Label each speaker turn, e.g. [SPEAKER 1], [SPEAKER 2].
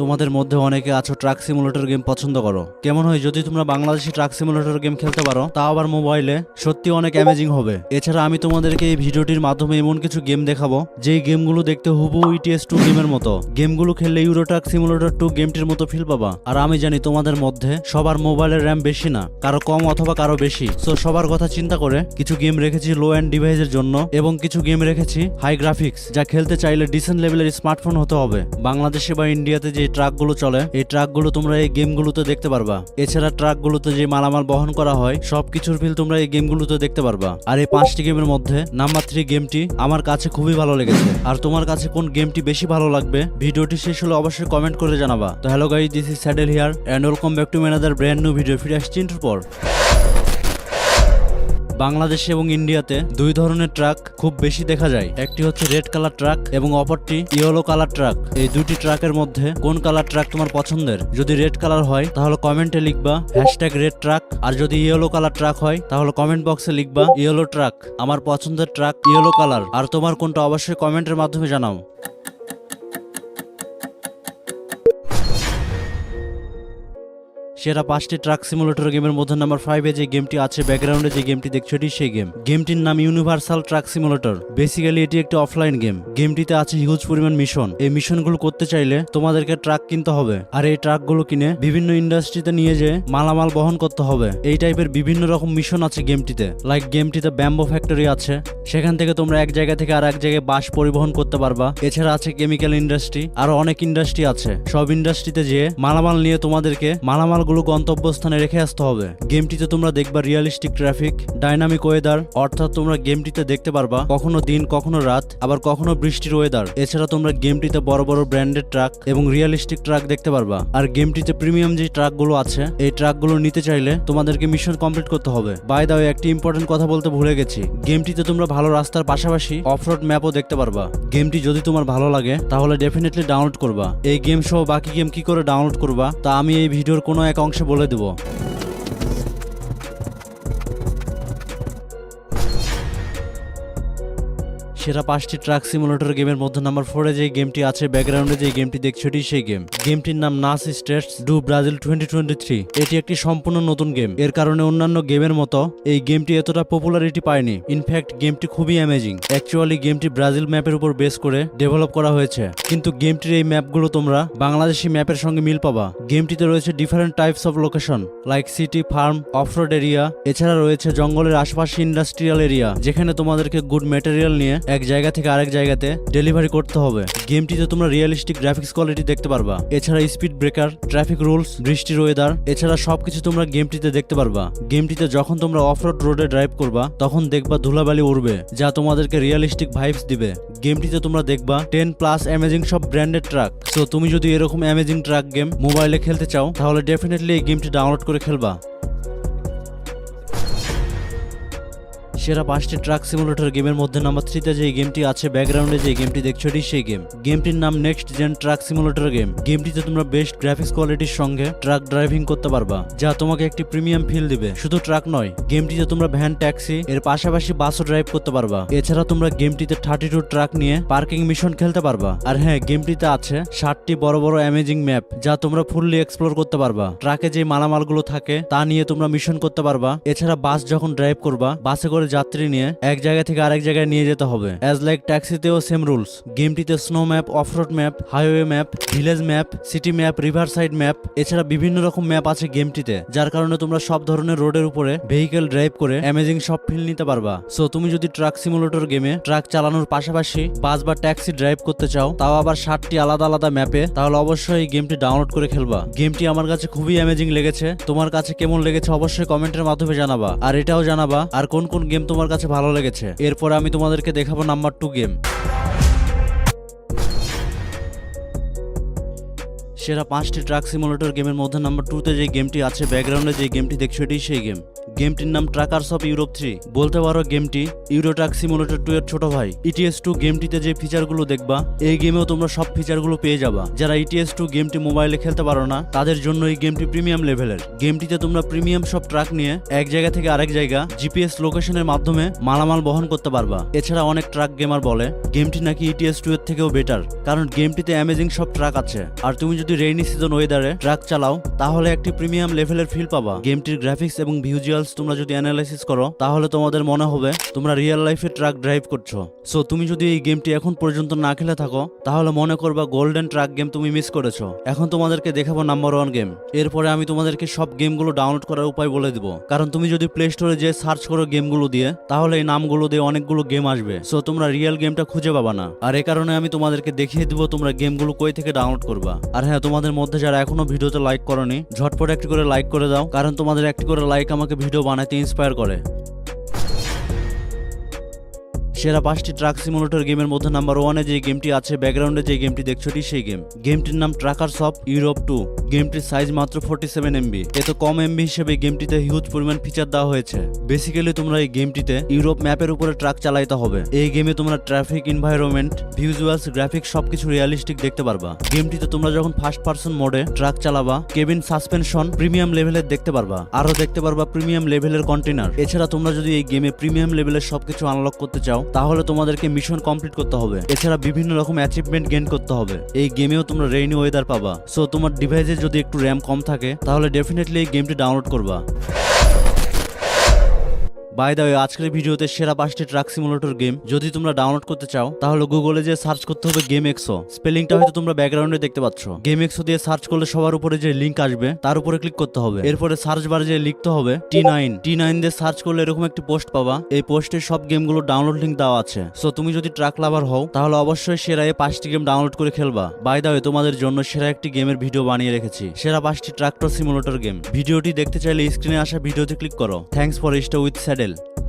[SPEAKER 1] তোমাদের মধ্যে অনেকে আছো ট্রাক সিমুলেটর গেম পছন্দ করো। কেমন হয় যদি তোমরা বাংলাদেশি ট্রাক সিমুলেটর গেম খেলতে পারো, তা আবার মোবাইলে, সত্যি অনেক অ্যামেজিং হবে। এছাড়া আমি তোমাদেরকে এই ভিডিওটির মাধ্যমে এমন কিছু গেম দেখাবো যেই গেমগুলো দেখতে হুবহু ইটিএস 2 গেমের মতো। গেমগুলো খেললে ইউরো ট্রাক সিমুলেটর 2 গেমটির মতো ফিল পাবা। আর আমি জানি তোমাদের মধ্যে সবার মোবাইলের র্যাম বেশি না, কারো কম অথবা কারো বেশি। সো সবার কথা চিন্তা করে কিছু গেম রেখেছি লো এন্ড ডিভাইসের জন্য এবং কিছু গেম রেখেছি হাই গ্রাফিক্স, যা খেলতে চাইলে ডিসেন্ট লেভেলের স্মার্টফোন হতে হবে। বাংলাদেশে বা ইন্ডিয়াতে যে ট্রাকগুলো চলে, এই ট্রাকগুলো তোমরা এই গেমগুলোতে দেখতে পারবা। এছাড়া ট্রাকগুলোতে যে মালামাল বহন করা হয়, সবকিছুর ফিল তোমরা এই গেমগুলোতে দেখতে পারবা। আর এই 5টি গেমের মধ্যে নাম্বার 3 গেমটি আমার কাছে খুবই ভালো লেগেছে। আর তোমার কাছে কোন গেমটি বেশি ভালো লাগবে, ভিডিওটি শেষ হলে অবশ্যই কমেন্ট করে জানাবা। তো hello guys, this is Sadel here and welcome back to another brand new video. ফিরে আসছি ইন্ট্রোর পর। বাংলাদেশে এবং ইন্ডিয়াতে দুই ধরনের ট্রাক খুব বেশি দেখা যায়। একটি হচ্ছে রেড কালার ট্রাক এবং অপরটি ইয়েলো কালার ট্রাক। এই দুটি ট্রাকের মধ্যে কোন কালার ট্রাক তোমার পছন্দের? যদি রেড কালার হয় তাহলে কমেন্টে লিখবা #রেড ট্রাক, আর যদি ইয়েলো কালার ট্রাক হয় তাহলে কমেন্ট বক্সে লিখবা ইয়েলো ট্রাক। আমার পছন্দের ট্রাক ইয়েলো কালার। আর তোমার কোনটা অবশ্যই কমেন্টের মাধ্যমে জানাও। সেরা 5টি ট্রাক সিমুলেটর গেমের মধ্যে নাম্বার 5-এ যে গেমটি আছে ব্যাকগ্রাউন্ডে যে গেমটি দেখছো এটি সেই গেম। গেমটির নাম ইউনিভার্সাল ট্রাক সিমুলেটর। বেসিক্যালি এটি একটি অফলাইন গেম। গেমটিতে আছে হিউজ পরিমাণ মিশন। এই মিশনগুলো করতে চাইলে তোমাদেরকে ট্রাক কিনতে হবে, আর এই ট্রাকগুলো কিনে বিভিন্ন ইন্ডাস্ট্রিতে নিয়ে যেয়ে মালামাল বহন করতে হবে। এই টাইপের বিভিন্ন রকম মিশন আছে গেমটিতে। লাইক গেমটিতে ব্যাম্বো ফ্যাক্টরি আছে, সেখান থেকে তোমরা এক জায়গা থেকে আর এক জায়গায় বাস পরিবহন করতে পারবা। এছাড়া আছে কেমিক্যাল ইন্ডাস্ট্রি, আরো অনেক ইন্ডাস্ট্রি আছে। সব ইন্ডাস্ট্রিতে যেয়ে মালামাল নিয়ে তোমাদেরকে মালামাল গন্তব্যস্থানে রেখে আসতে হবে। গেমটিতে তোমরা দেখবা রিয়েলিস্টিক ট্রাফিক, ডাইনামিক ওয়েদার, অর্থাৎ তোমরা গেমটিতে দেখতে পারবা কখনো দিন কখনো রাত, আবার কখনো বৃষ্টির ওয়েদার। এছাড়া তোমরা গেমটিতে বড় বড় ব্র্যান্ডেড ট্রাক এবং রিয়েলিস্টিক ট্রাক দেখতে পারবা। আর গেমটিতে প্রিমিয়াম যে ট্রাকগুলো আছে, এই ট্রাকগুলো নিতে চাইলে তোমাদেরকে মিশন কমপ্লিট করতে হবে। বাই দ্য ওয়ে, একটি ইম্পর্টেন্ট কথা বলতে ভুলে গেছি। গেমটিতে তোমরা ভালো রাস্তার পাশাপাশি অফরোড ম্যাপও দেখতে পারবা। গেমটি যদি তোমার ভালো লাগে তাহলে ডেফিনেটলি ডাউনলোড করবা। এই গেম সহ বাকি গেম কি করে ডাউনলোড করবা তা আমি এই ভিডিওর কোনো এক অংশে বলে দেব। সেরা 5টি ট্রাক সিমুলেটর গেমের মধ্যে নাম্বার 4-এ যে গেমটি আছে ব্যাকগ্রাউন্ডে যে গেমটি দেখছো এটি সেই গেম। গেমটির নাম নাস স্টেটস ডু ব্রাজিল 2023। এটি একটি সম্পূর্ণ নতুন গেম। এর কারণে অন্যান্য গেমের মতো এই গেমটি এতটা পপুলারিটি পায়নি। ইনফ্যাক্ট গেমটি খুবই অ্যামেজিং। অ্যাকচুয়ালি গেমটি ব্রাজিল ম্যাপের উপর বেস করে ডেভেলপ করা হয়েছে, কিন্তু গেমটির এই ম্যাপগুলো তোমরা বাংলাদেশি ম্যাপের সঙ্গে মিল পাবা। গেমটিতে রয়েছে different types of location like city, farm, off-road area. এছাড়া রয়েছে জঙ্গলের আশপাশে ইন্ডাস্ট্রিয়াল এরিয়া, যেখানে তোমাদেরকে গুড ম্যাটেরিয়াল নিয়ে এক জায়গা থেকে আরেক জায়গাতে ডেলিভারি করতে হবে। গেমটিতে তোমরা রিয়েলিস্টিক গ্রাফিক্স কোয়ালিটি দেখতে পারবা। এছাড়া স্পিড ব্রেকার, ট্রাফিক রুলস, বৃষ্টির ওয়েদার, এছাড়া সবকিছু তোমরা গেমটিতে দেখতে পারবা। গেমটিতে যখন তোমরা অফরোড রোডে ড্রাইভ করবা তখন দেখবা ধুলাবালি উড়বে, যা তোমাদেরকে রিয়েলিস্টিক ভাইবস দিবে। গেমটিতে তোমরা দেখবা 10+ অ্যামেজিং সব ব্র্যান্ডেড ট্রাক। সো তুমি যদি এরকম অ্যামেজিং ট্রাক গেম মোবাইলে খেলতে চাও তাহলে ডেফিনেটলি এই গেমটি ডাউনলোড করে খেলবা। সেরা 5টি ট্রাক সিমুলেটর গেমের মধ্যে নাম্বার 3-তে যে গেমটি আছে ব্যাকগ্রাউন্ডে যে গেমটি দেখছো এটি সেই গেম। গেমটির নাম next gen truck simulator game. গেমটিতে তোমরা বেস্ট গ্রাফিক্স কোয়ালিটির সঙ্গে ট্রাক ড্রাইভিং করতে পারবা, যা তোমাকে একটি প্রিমিয়াম ফিল দিবে। শুধু ট্রাক নয়, গেমটিতে তোমরা ভ্যান, ট্যাক্সি এর পাশাপাশি বাসও ড্রাইভ করতে পারবা। এছাড়া তোমরা গেমটিতে 32 ট্রাক নিয়ে পার্কিং মিশন খেলতে পারবা। আর হ্যাঁ, গেমটিতে আছে 7টি বড় বড় অ্যামেজিং ম্যাপ, যা তোমরা ফুললি এক্সপ্লোর করতে পারবা। ট্রাকে যে মালামালগুলো থাকে তা নিয়ে তোমরা মিশন করতে পারবা। এছাড়া বাস যখন ড্রাইভ করবা, বাসে করে যাত্রী নিয়ে এক জায়গা থেকে আরেক জায়গায় নিয়ে যেতে হবে। অ্যাজ লাইক ট্যাক্সিতেও সেম রুলস। গেমটিতে snow map, offroad map, highway map, village map, city map, river side map, এছাড়া বিভিন্ন রকম ম্যাপ আছে গেমটিতে, যার কারণে তোমরা সব ধরনের রোডের উপরে ভেহিকেল ড্রাইভ করে অ্যামেজিং সব ফিল নিতে পারবা। সো তুমি যদি ট্রাক সিমুলেটর গেমে ট্রাক চালানোর পাশাপাশি বাস বা ট্যাক্সি ড্রাইভ করতে চাও, তাও আবার 7টি আলাদা আলাদা ম্যাপে, তাহলে অবশ্যই এই গেমটি ডাউনলোড করে খেলবা। গেমটি আমার কাছে খুবই অ্যামেজিং লেগেছে। তোমার কাছে কেমন লেগেছে অবশ্যই কমেন্টের মাধ্যমে জানাবা। আর এটাও জানাবা আর কোন কোন গেম তোমার কাছে ভালো লেগেছে। এরপর আমি তোমাদেরকে দেখাবো নাম্বার 2 গেম। সেরা 5টি ট্রাক সিমুলেটর গেমের মধ্যে নাম্বার 2-তে যে গেমটি আছে ব্যাকগ্রাউন্ডে যে গেমটি দেখছো এটি সেই গেম। গেমটির নাম ট্রাকার্স অফ ইউরোপ 3। বলতে পারো গেমটি ইউরো ট্রাক সিমুলেটর 2 এর ছোট ভাই। ইটিএস 2 গেমটিতে যে ফিচারগুলো দেখবা, এই গেমেও তোমরা সব ফিচারগুলো পেয়ে যাবা। যারা ইটিএস 2 গেমটি মোবাইলে খেলতে পারো না, তাদের জন্য এই গেমটি প্রিমিয়াম লেভেলের। গেমটিতে তোমরা প্রিমিয়াম সব ট্রাক নিয়ে এক জায়গা থেকে আরেক জায়গা জিপিএস লোকেশনের মাধ্যমে মালামাল বহন করতে পারবা। এছাড়া অনেক ট্রাক গেমার বলে গেমটি নাকি ইটিএস 2 এর থেকেও বেটার, কারণ গেমটিতে অ্যামেজিং সব ট্রাক আছে। আর তুমি যদি রেইনি সিজন ওয়েদারে ট্রাক চালাও তাহলে একটি প্রিমিয়াম লেভেলের ফিল পাবা। গেমটির গ্রাফিক্স এবং ভিজুয়ালস তোমরা যদি অ্যানালাইসিস করো তাহলে তোমাদের মনে হবে তোমরা রিয়েল লাইফে ট্রাক ড্রাইভ করছো। সো তুমি যদি এই গেমটি এখন পর্যন্ত না খেলে থাকো তাহলে মনে করবা গোল্ডেন ট্রাক গেম তুমি মিস করেছো। এখন তোমাদেরকে দেখাবো নাম্বার 1 গেম। এরপরে আমি তোমাদেরকে সব গেমগুলো ডাউনলোড করার উপায় বলে দিব, কারণ তুমি যদি প্লে স্টোরে যে সার্চ করো গেমগুলো দিয়ে তাহলে এই নামগুলো দিয়ে অনেকগুলো গেম আসবে। সো তোমরা রিয়েল গেমটা খুঁজে পাবা না। আর এই কারণে আমি তোমাদেরকে দেখিয়ে দিব তোমরা গেমগুলো কই থেকে ডাউনলোড করবা। আর হ্যাঁ, তোমাদের মধ্যে যারা এখনো ভিডিওতে লাইক করনি ঝটপট একটি করে লাইক করে দাও, কারণ তোমাদের একটি করে লাইক আমাকে ভিডিও বানাতে ইন্সপায়ার করে। সেরা 5টি ট্রাক সিমুলেটর গেমের মধ্যে নাম্বার 1-এ যে গেমটি আছে ব্যাকগ্রাউন্ডে যে গেমটি দেখছো সেই গেম। গেমটির নাম ট্রাকার্স অফ ইউরোপ 2। গেমটির সাইজ মাত্র 47 MB। এত কম এমবি হিসেবে গেমটিতে হিউজ পরিমাণ ফিচার দেওয়া হয়েছে। বেসিক্যালি তোমরা এই গেমটিতে ইউরোপ ম্যাপের উপরে ট্রাক চালাইতে হবে। এই গেমে তোমরা ট্রাফিক, এনভায়রনমেন্ট, ভিজুয়ালস, গ্রাফিক্স সবকিছু রিয়ালিস্টিক দেখতে পারবা। গেমটিতে তোমরা যখন ফার্স্ট পারসন মোডে ট্রাক চালাবা কেবিন সাসপেনশন প্রিমিয়াম লেভেলের দেখতে পারবা। আরো দেখতে পারবা প্রিমিয়াম লেভেলের কন্টেনার। এছাড়া তোমরা যদি এই গেমে প্রিমিয়াম লেভেলের সবকিছু আনলক করতে চাও তাহলে তোমাদেরকে মিশন কমপ্লিট করতে হবে। এছাড়া বিভিন্ন রকম অ্যাচিভমেন্ট গেইন করতে হবে। এই গেমেও তোমরা রেইনি ওয়েদার পাবা। সো তোমার ডিভাইসে যদি একটু র্যাম কম থাকে তাহলে ডেফিনেটলি এই গেমটি ডাউনলোড করবা। বাই দ্য ওয়ে, আজকের ভিডিওতে সেরা 5টি ট্রাক সিমুলেটর গেম যদি তোমরা ডাউনলোড করতে চাও তাহলে গুগলে যে সার্চ করতে হবে গেম এক্সো। স্পেলিংটা হয়তো তোমরা ব্যাকগ্রাউন্ডে দেখতে পাচ্ছ। গেম এক্সো দিয়ে সার্চ করলে সবার উপরে যে লিংক আসবে তার উপরে ক্লিক করতে হবে। এরপরে সার্চ বারে যে লিখতে হবে T9 দিয়ে সার্চ করলে এরকম একটি পোস্ট পাবা। এই পোস্টে সব গেমগুলো ডাউনলোড লিংক দেওয়া আছে। সো তুমি যদি ট্রাক লাভার হও তাহলে অবশ্যই সেরা এই 5টি গেম ডাউনলোড করে খেলবা। বাই দ্য ওয়ে, তোমাদের জন্য সেরা একটি গেমের ভিডিও বানিয়ে রেখেছি, সেরা 5টি ট্রাক্টর সিমুলেটর গেম। ভিডিওটি দেখতে চাইলে স্ক্রিনে আসা ভিডিওতে ক্লিক করো। Thanks for stay with saddle.